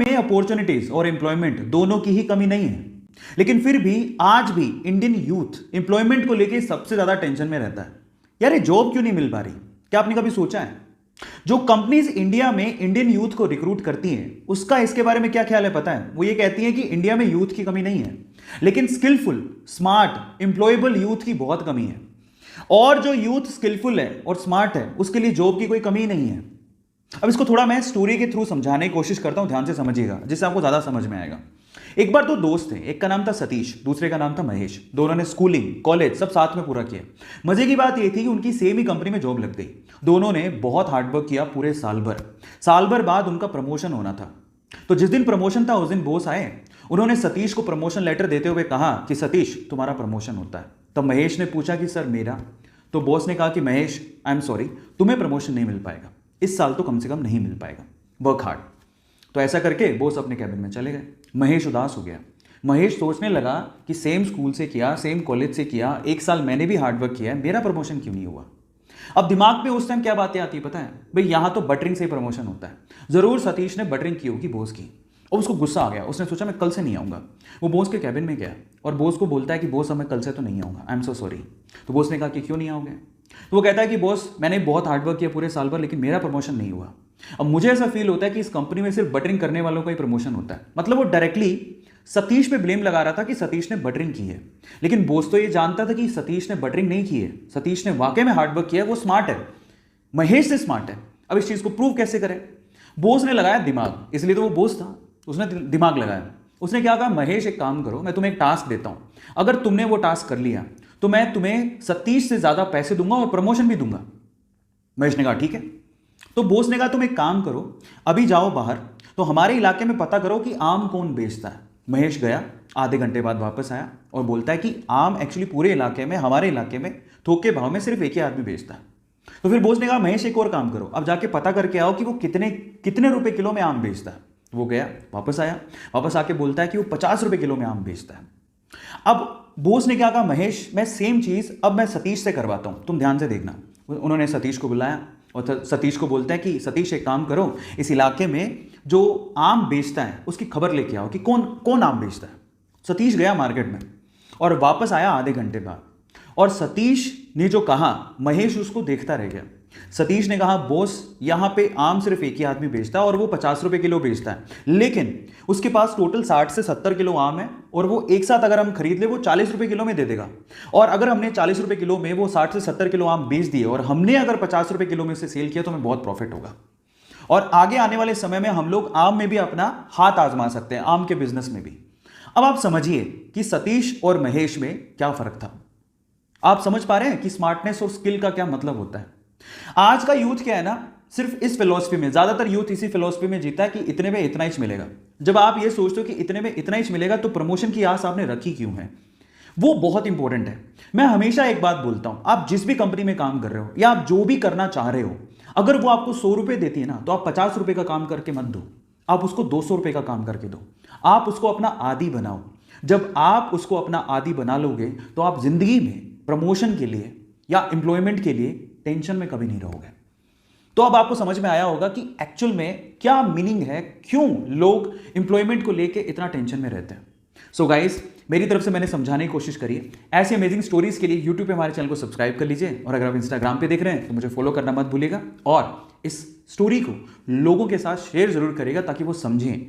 में अपॉर्चुनिटीज और एम्प्लॉयमेंट दोनों की ही कमी नहीं है, लेकिन फिर भी आज भी इंडियन यूथ एम्प्लॉयमेंट को लेकर सबसे ज्यादा टेंशन में रहता है। यार ये जॉब क्यों नहीं मिल पा रही? क्या आपने कभी सोचा है? जो कंपनीज इंडिया में इंडियन यूथ को रिक्रूट करती हैं उसका इसके बारे में क्या ख्याल है पता है? वो ये कहती हैं कि इंडिया में यूथ की कमी नहीं है, लेकिन स्किलफुल, स्मार्ट, एम्प्लॉयबल यूथ की बहुत कमी है। और जो यूथ स्किलफुल है और स्मार्ट है उसके लिए जॉब की कोई कमी नहीं है। अब इसको थोड़ा मैं स्टोरी के थ्रू समझाने की कोशिश करता हूं, ध्यान से समझिएगा, जिससे आपको ज्यादा समझ में आएगा। एक बार दो दोस्त थे, एक का नाम था सतीश, दूसरे का नाम था महेश। दोनों ने स्कूलिंग, कॉलेज सब साथ में पूरा किया। मजे की बात यह थी कि उनकी सेम ही कंपनी में जॉब लग गई। दोनों ने बहुत हार्डवर्क किया पूरे साल भर। साल भर बाद उनका प्रमोशन होना था। तो जिस दिन प्रमोशन था उस दिन बॉस आए। उन्होंने सतीश को प्रमोशन लेटर देते हुए कहा कि सतीश तुम्हारा प्रमोशन होता है। तब महेश ने पूछा कि सर मेरा? तो बॉस ने कहा कि महेश आई एम सॉरी, तुम्हें प्रमोशन नहीं मिल पाएगा, इस साल तो कम से कम नहीं मिल पाएगा, वर्क हार्ड। तो ऐसा करके बॉस अपने कैबिन में चले गए। महेश उदास हो गया। महेश सोचने लगा कि सेम स्कूल से किया, सेम कॉलेज से किया, एक साल मैंने भी हार्डवर्क किया है, मेरा प्रमोशन क्यों नहीं हुआ? अब दिमाग पे उस टाइम क्या बातें आती है पता है? भाई यहां तो बटरिंग से ही प्रमोशन होता है। जरूर सतीश ने बटरिंग की होगी बॉस की, और उसको गुस्सा आ गया। उसने सोचा मैं कल से नहीं आऊंगा। वो बॉस के कैबिन में गया और बॉस को बोलता है कि बॉस अब मैं कल से तो नहीं आऊंगा, आई एम सो सॉरी। तो बॉस ने कहा कि क्यों नहीं आओगे? तो वो कहता है कि बॉस मैंने बहुत हार्डवर्क किया पूरे साल भर, लेकिन मेरा प्रमोशन नहीं हुआ। अब मुझे ऐसा फील होता है कि इस कंपनी में सिर्फ बटरिंग करने वालों का ही प्रमोशन होता है। मतलब वो डायरेक्टली सतीश पे ब्लेम लगा रहा था कि सतीश ने बटरिंग की है, लेकिन बॉस तो ये जानता था कि सतीश ने बटरिंग नहीं की है। सतीश ने वाकई में हार्डवर्क किया है, वो स्मार्ट है, महेश से स्मार्ट है। अब इस चीज को प्रूव कैसे करें? बॉस ने लगाया दिमाग, इसलिए तो वो बॉस था, उसने दिमाग लगाया। उसने क्या कहा, महेश एक काम करो, मैं तुम्हें एक टास्क देता हूं, अगर तुमने वो टास्क कर लिया तो मैं तुम्हें सतीश से ज्यादा पैसे दूंगा और प्रमोशन भी दूंगा। महेश ने कहा ठीक है। तो बॉस ने कहा तुम एक काम करो, अभी जाओ बाहर, तो हमारे इलाके में पता करो कि आम कौन बेचता है। महेश गया, आधे घंटे बाद वापस आया और बोलता है कि आम एक्चुअली पूरे इलाके में, हमारे इलाके में थोक के भाव में सिर्फ एक ही आदमी बेचता है। तो फिर बॉस ने कहा महेश एक और काम करो, अब जाके पता करके आओ कि वो कितने कितने रुपए किलो में आम बेचता है। वो गया, वापस आया, वापस आके बोलता है कि वो 50 रुपए किलो में आम बेचता है। अब बॉस ने क्या कहा, महेश मैं सेम चीज अब मैं सतीश से करवाता हूं, तुम ध्यान से देखना। उन्होंने सतीश को बुलाया और सतीश को बोलता है कि सतीश एक काम करो, इस इलाके में जो आम बेचता है उसकी खबर लेके आओ कि कौन कौन आम बेचता है। सतीश गया मार्केट में और वापस आया आधे घंटे बाद, और सतीश ने जो कहा महेश उसको देखता रह गया। सतीश ने कहा बॉस यहां पे आम सिर्फ एक ही आदमी बेचता है और वो 50 रुपए किलो बेचता है, लेकिन उसके पास टोटल 60 से 70 किलो आम है और वो एक साथ अगर हम खरीद ले वो 40 रुपए किलो में दे देगा। और अगर हमने 40 रुपए किलो में वो 60 से 70 किलो आम बेच दिए और हमने अगर 50 रुपए किलो में से सेल किया तो हमें बहुत प्रॉफिट होगा। और आगे आने वाले समय में हम लोग आम में भी अपना हाथ आजमा सकते हैं, आम के बिजनेस में भी। अब आप समझिए कि सतीश और महेश में क्या फर्क था। आप समझ पा रहे हैं कि स्मार्टनेस और स्किल का क्या मतलब होता है। आज का यूथ क्या है ना, सिर्फ इस फिलॉसफी में, ज्यादातर यूथ इसी फिलॉसफी में जीता है कि इतने में इतना ही मिलेगा। जब आप ये सोचते हो कि इतने में इतना ही मिलेगा तो प्रमोशन की आस आपने रखी क्यों है? वो बहुत इंपॉर्टेंट है। मैं हमेशा एक बात बोलता हूं, आप जिस भी कंपनी में काम कर रहे हो या आप जो भी करना चाह रहे हो, अगर वो आपको 100 रुपए देती है ना, तो आप 50 रुपए का काम करके मत दो, आप उसको 200 रुपए का काम करके दो। आप उसको अपना आदी बनाओ। जब आप उसको अपना आदी बना लोगे तो आप जिंदगी में प्रमोशन के लिए या एम्प्लॉयमेंट के लिए टेंशन में कभी नहीं रहोगे। तो अब आपको समझ में आया होगा कि एक्चुअल में क्या मीनिंग है, क्यों लोग एम्प्लॉयमेंट को लेके इतना टेंशन में रहते हैं। सो गाइस, मेरी तरफ से मैंने समझाने की कोशिश करी है। ऐसी अमेजिंग स्टोरीज के लिए यूट्यूब पे हमारे चैनल को सब्सक्राइब कर लीजिए, और अगर आप इंस्टाग्राम पे देख रहे हैं तो मुझे फॉलो करना मत भूलिएगा, और इस स्टोरी को लोगों के साथ शेयर जरूर करिएगा ताकि वो समझें